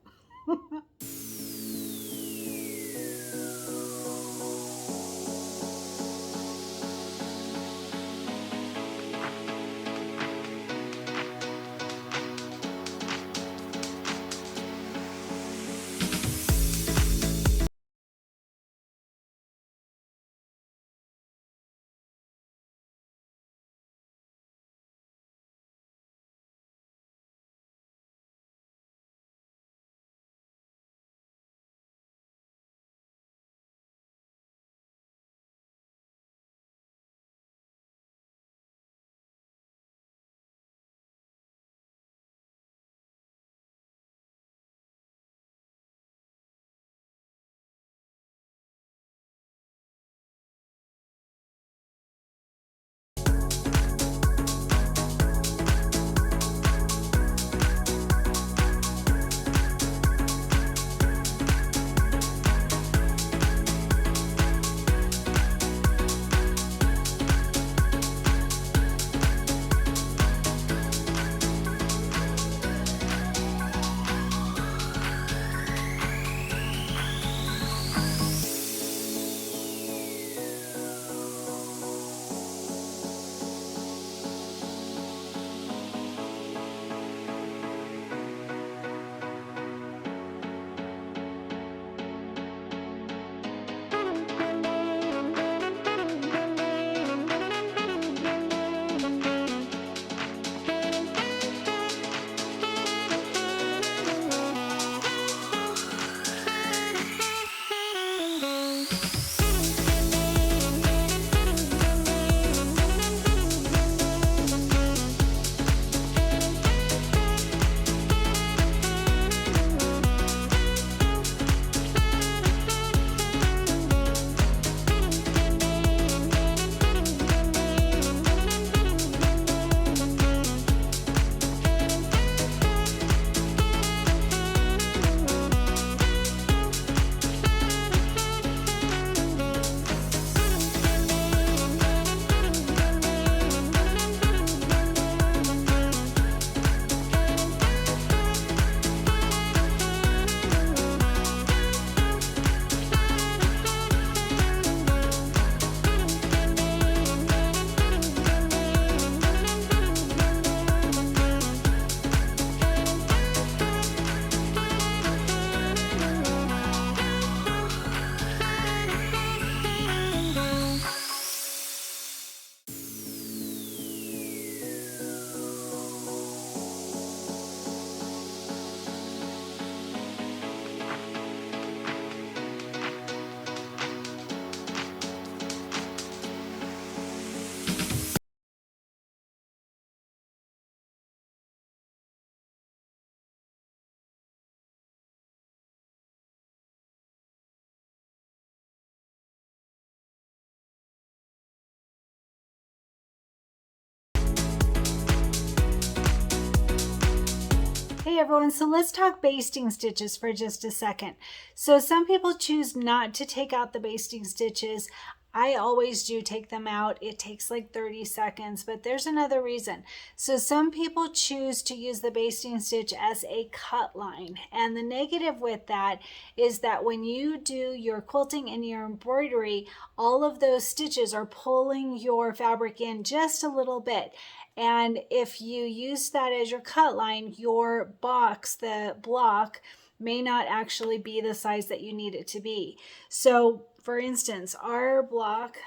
S1: Okay, everyone, so let's talk basting stitches for just a second. So some people choose not to take out the basting stitches. I always do take them out. It takes like 30 seconds, but there's another reason. So some people choose to use the basting stitch as a cut line. And the negative with that is that when you do your quilting and your embroidery, all of those stitches are pulling your fabric in just a little bit. And if you use that as your cut line, your box, the block, may not actually be the size that you need it to be. So for instance, our block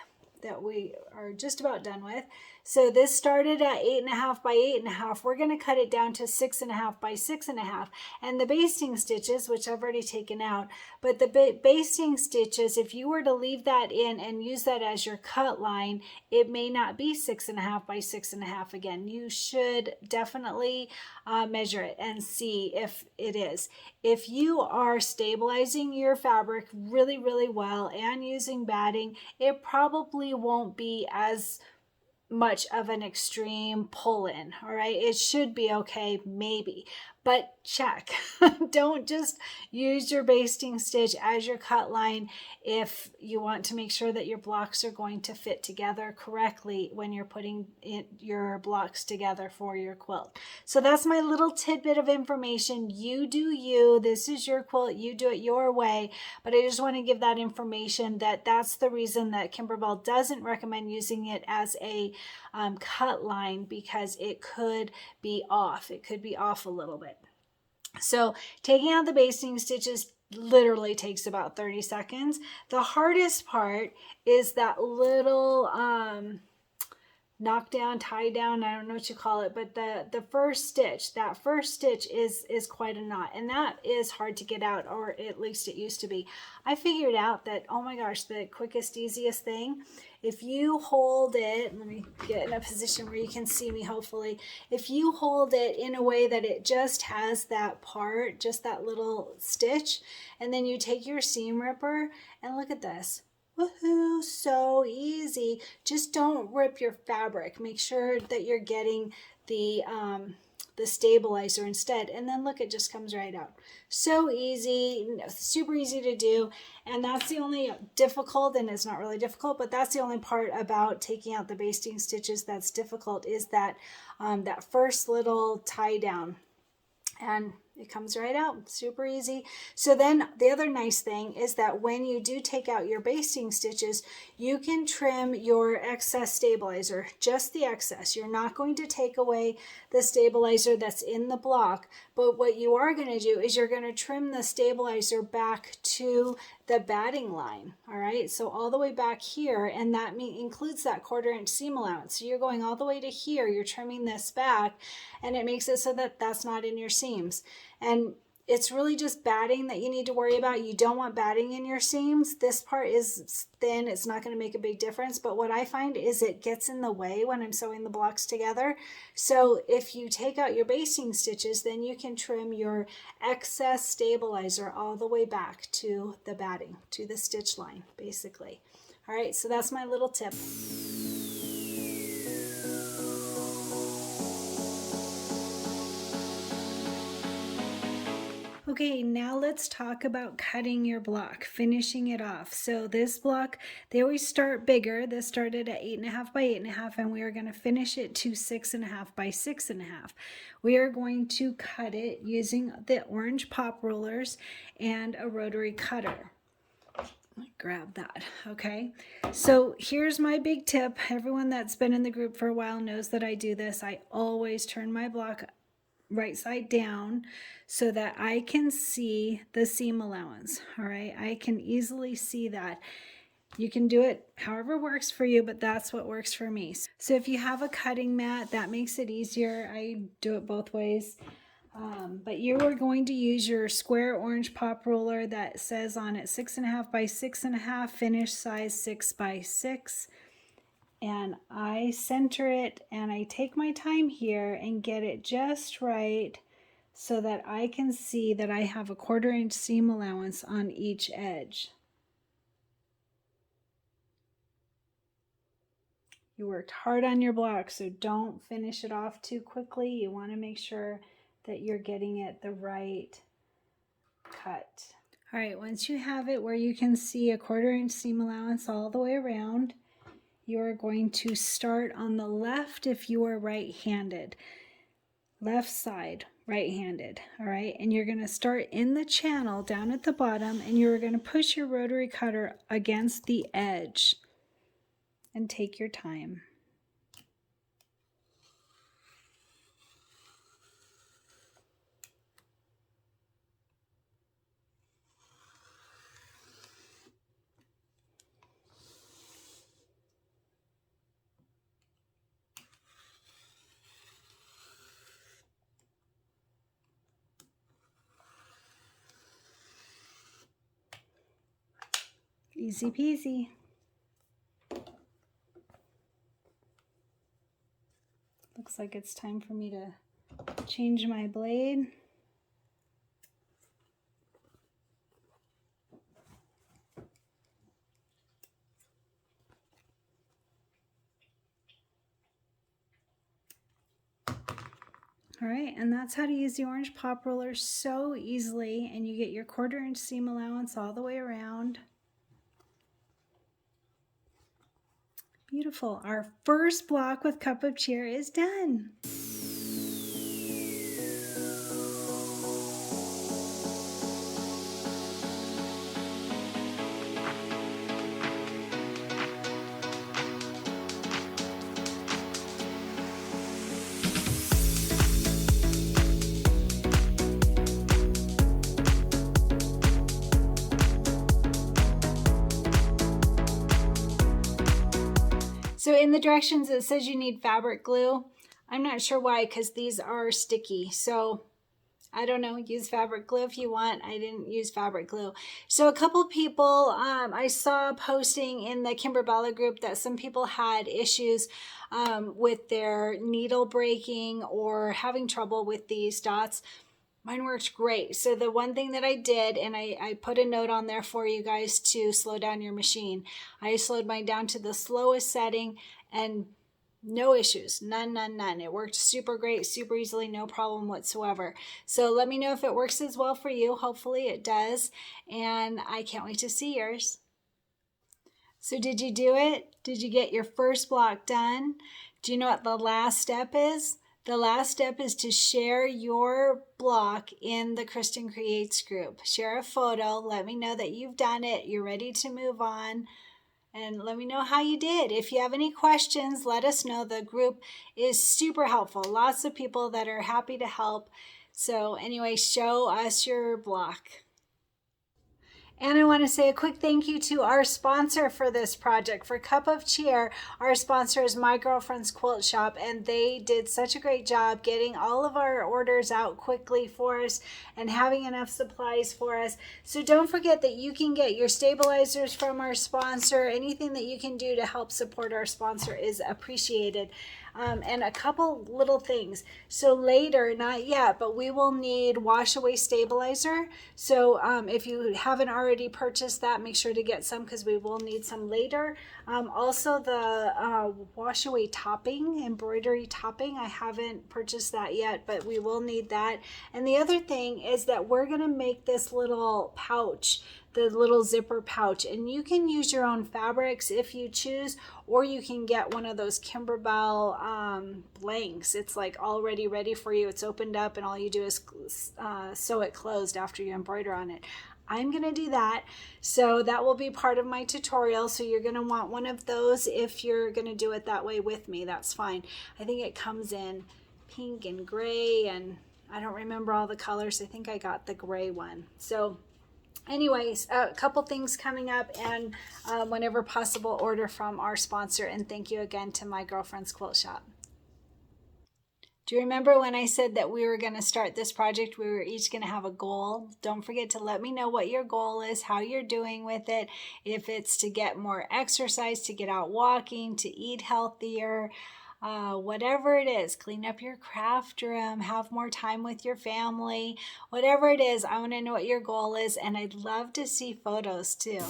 S1: that we are just about done with, so this started at 8.5 by 8.5. We're going to cut it down to 6.5 by 6.5. And the basting stitches, which I've already taken out, but the basting stitches, if you were to leave that in and use that as your cut line, it may not be 6.5 by 6.5 again. You should definitely measure it and see if it is. If you are stabilizing your fabric really, really well and using batting, it probably won't be as much of an extreme pull in. All right, it should be okay, maybe, but check. Don't just use your basting stitch as your cut line if you want to make sure that your blocks are going to fit together correctly when you're putting your blocks together for your quilt. So that's my little tidbit of information. You do you. This is your quilt. You do it your way. But I just want to give that information that that's the reason that Kimberbell doesn't recommend using it as a cut line, because it could be off. It could be off a little bit. So taking out the basting stitches literally takes about 30 seconds. The hardest part is that little knock down, tie down, I don't know what you call it, but the first stitch, that first stitch is quite a knot, and that is hard to get out, or at least it used to be. I figured out that, oh my gosh, the quickest, easiest thing, if you hold it, let me get in a position where you can see me hopefully, if you hold it in a way that it just has that part, just that little stitch, and then you take your seam ripper and look at this. Woohoo, so easy. Just don't rip your fabric. Make sure that you're getting the stabilizer instead, and then look, it just comes right out. So easy, super easy to do. And that's the only difficult, and it's not really difficult, but that's the only part about taking out the basting stitches that's difficult, is that that first little tie down, and it comes right out, super easy. So then the other nice thing is that when you do take out your basting stitches, you can trim your excess stabilizer, just the excess. You're not going to take away the stabilizer that's in the block, but what you are going to do is you're going to trim the stabilizer back to the batting line. All right, so all the way back here, and that includes that 1/4 inch seam allowance. So you're going all the way to here, you're trimming this back, and it makes it so that that's not in your seams. And it's really just batting that you need to worry about. You don't want batting in your seams. This part is thin. It's not going to make a big difference. But what I find is it gets in the way when I'm sewing the blocks together. So if you take out your basting stitches, then you can trim your excess stabilizer all the way back to the batting, to the stitch line, basically. All right, so that's my little tip. Okay, now let's talk about cutting your block, finishing it off. So this block, they always start bigger. This started at 8.5 by 8.5, and we are going to finish it to 6.5 by 6.5. We are going to cut it using the orange pop rollers and a rotary cutter. Grab that. Okay, so here's my big tip. Everyone that's been in the group for a while knows that I do this. I always turn my block right side down so that I can see the seam allowance. All right, I can easily see that. You can do it however works for you, but that's what works for me. So if you have a cutting mat, that makes it easier. I do it both ways. But you are going to use your square orange pop roller that says on it 6.5 by 6.5, finish size 6 by 6. And I center it, and I take my time here and get it just right so that I can see that I have a 1/4 inch seam allowance on each edge. You worked hard on your block, so don't finish it off too quickly. You want to make sure that you're getting it the right cut. All right, once you have it where you can see a 1/4 inch seam allowance all the way around, you are going to start on the left if you are right-handed. Left side, right-handed, all right? And you're gonna start in the channel down at the bottom, and you're gonna push your rotary cutter against the edge and take your time. Easy peasy. Looks like it's time for me to change my blade. All right, and that's how to use the orange pop roller so easily, and you get your 1/4 inch seam allowance all the way around. Beautiful. Our first block with cup of cheer is done. So in the directions it says you need fabric glue. I'm not sure why, because these are sticky. So I don't know, use fabric glue if you want. I didn't use fabric glue. So a couple people I saw posting in the Kimberbell group that some people had issues with their needle breaking or having trouble with these dots. Mine worked great. So the one thing that I did, and I put a note on there for you guys to slow down your machine. I slowed mine down to the slowest setting and no issues, none. It worked super great, super easily, no problem whatsoever. So let me know if it works as well for you. Hopefully it does. And I can't wait to see yours. So did you do it? Did you get your first block done? Do you know what the last step is? The last step is to share your block in the Cristin Creates group. Share a photo. Let me know that you've done it. You're ready to move on. And let me know how you did. If you have any questions, let us know. The group is super helpful. Lots of people that are happy to help. So anyway, show us your block. And I want to say a quick thank you to our sponsor for this project. For Cup of Cheer, our sponsor is My Girlfriend's Quilt Shop, and they did such a great job getting all of our orders out quickly for us and having enough supplies for us. So don't forget that you can get your stabilizers from our sponsor. Anything that you can do to help support our sponsor is appreciated. And a couple little things. So later, not yet, but we will need wash away stabilizer. So if you haven't already purchased that, make sure to get some because we will need some later. Also the wash away topping, embroidery topping. I haven't purchased that yet, but we will need that. And the other thing is that we're going to make this little pouch, the little zipper pouch, and you can use your own fabrics if you choose, or you can get one of those Kimberbell blanks. It's like already ready for you. It's opened up and all you do is sew it closed after you embroider on it. I'm going to do that. So that will be part of my tutorial. So you're going to want one of those if you're going to do it that way with me. That's fine. I think it comes in pink and gray, and I don't remember all the colors. I think I got the gray one. So anyways, a couple things coming up, and whenever possible, order from our sponsor. And thank you again to My Girlfriend's Quilt Shop. Do you remember when I said that we were going to start this project, we were each going to have a goal? Don't forget to let me know what your goal is, how you're doing with it. If it's to get more exercise, to get out walking, to eat healthier, whatever it is, clean up your craft room, have more time with your family, whatever it is, I want to know what your goal is, and I'd love to see photos too.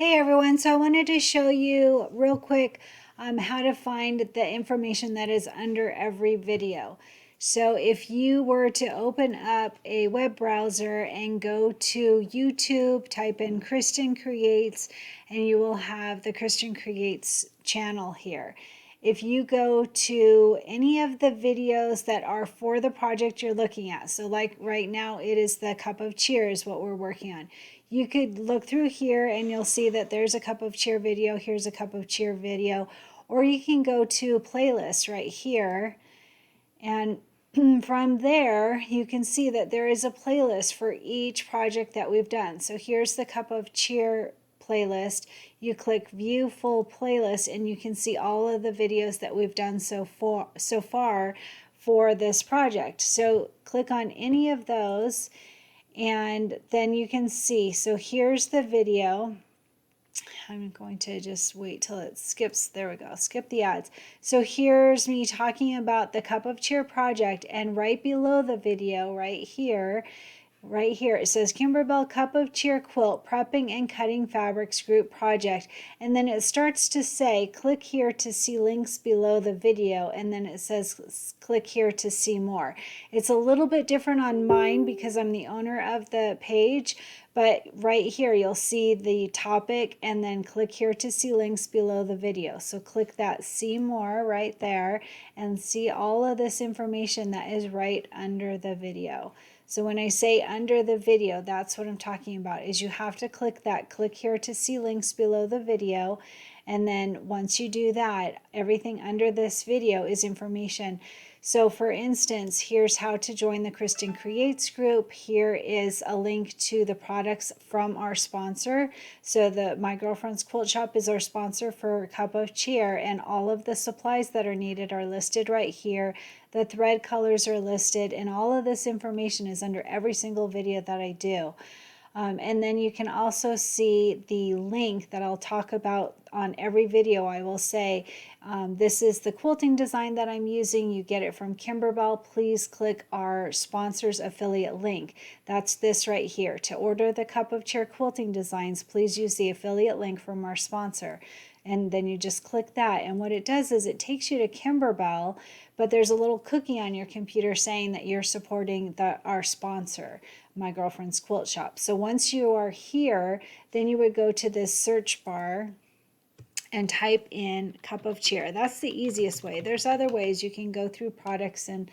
S1: Hey everyone, so I wanted to show you real quick how to find the information that is under every video. So if you were to open up a web browser and go to YouTube, type in Cristin Creates, and you will have the Cristin Creates channel here. If you go to any of the videos that are for the project you're looking at, so like right now it is the cup of cheer is what we're working on. You could look through here and you'll see that there's a cup of cheer video, here's a cup of cheer video, or you can go to playlist right here, and from there you can see that there is a playlist for each project that we've done. So here's the cup of cheer playlist. You click view full playlist and you can see all of the videos that we've done so far for this project. So click on any of those and then you can see, so here's the video. I'm going to just wait till it skips. There we go. Skip the ads. So here's me talking about the Cup of Cheer project, and right below the video, right here, it says Kimberbell Cup of Cheer Quilt Prepping and Cutting Fabrics Group Project. And then it starts to say, click here to see links below the video. And then it says, click here to see more. It's a little bit different on mine because I'm the owner of the page. But right here, you'll see the topic and then click here to see links below the video. So click that see more right there and see all of this information that is right under the video. So when I say under the video, that's what I'm talking about, is you have to click that, click here to see links below the video. And then once you do that, everything under this video is information. So for instance, here's how to join the Cristin Creates group. Here is a link to the products from our sponsor. So My Girlfriend's Quilt Shop is our sponsor for Cup of Cheer, and all of the supplies that are needed are listed right here. The thread colors are listed, and all of this information is under every single video that I do. And then you can also see the link that I'll talk about on every video. I will say, this is the quilting design that I'm using. You get it from Kimberbell. Please click our sponsor's affiliate link. That's this right here. To order the Cup of Cheer quilting designs, please use the affiliate link from our sponsor. And then you just click that, and what it does is it takes you to Kimberbell, but there's a little cookie on your computer saying that you're supporting our sponsor, My Girlfriend's Quilt Shop. So once you are here, then you would go to this search bar and type in Cup of Cheer. That's the easiest way. There's other ways you can go through products and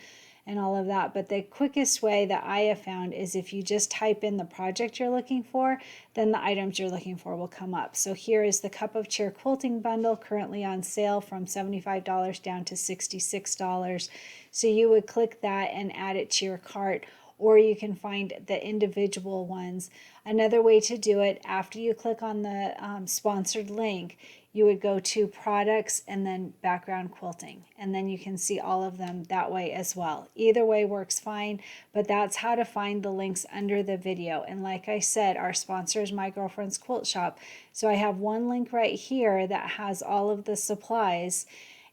S1: all of that, but the quickest way that I have found is if you just type in the project you're looking for, then the items you're looking for will come up. So here is the Cup of Cheer quilting bundle, currently on sale from $75 down to $66. So you would click that and add it to your cart, or you can find the individual ones. Another way to do it, after you click on the sponsored link, you would go to products and then background quilting, and then you can see all of them that way as well. Either way works fine, but that's how to find the links under the video. And like I said, our sponsor is My Girlfriend's Quilt Shop. So I have one link right here that has all of the supplies,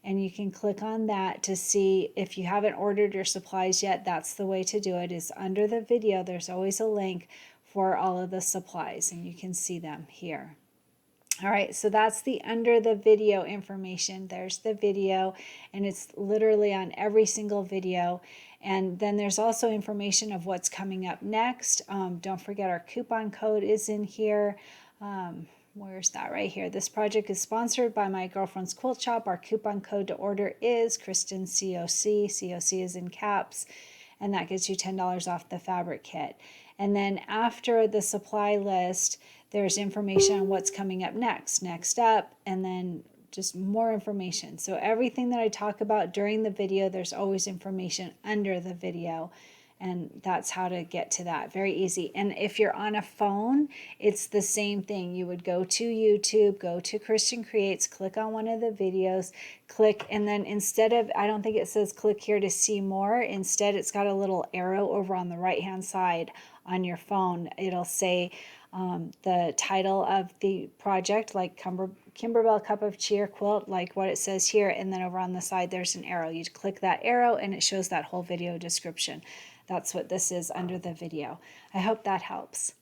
S1: and you can click on that to see if you haven't ordered your supplies yet. That's the way to do it, is under the video. There's always a link for all of the supplies, and you can see them here. All right, so that's the under the video information. There's the video, and it's literally on every single video. And then there's also information of what's coming up next. Don't forget our coupon code is in here. Where's that? Right here. This project is sponsored by My Girlfriend's Quilt Shop. Our coupon code to order is Cristin COC. COC is in caps, and that gets you $10 off the fabric kit. And then after the supply list, there's information on what's coming up next up, and then just more information. So everything that I talk about during the video, there's always information under the video, and that's how to get to that. Very easy. And if you're on a phone, it's the same thing. You would go to YouTube, go to Cristin Creates, click on one of the videos, click, and then instead of, I don't think it says click here to see more, instead it's got a little arrow over on the right hand side on your phone. It'll say the title of the project, like Kimberbell Cup of Cheer Quilt, like what it says here, and then over on the side there's an arrow. You click that arrow and it shows that whole video description. That's what this is under the video. I hope that helps.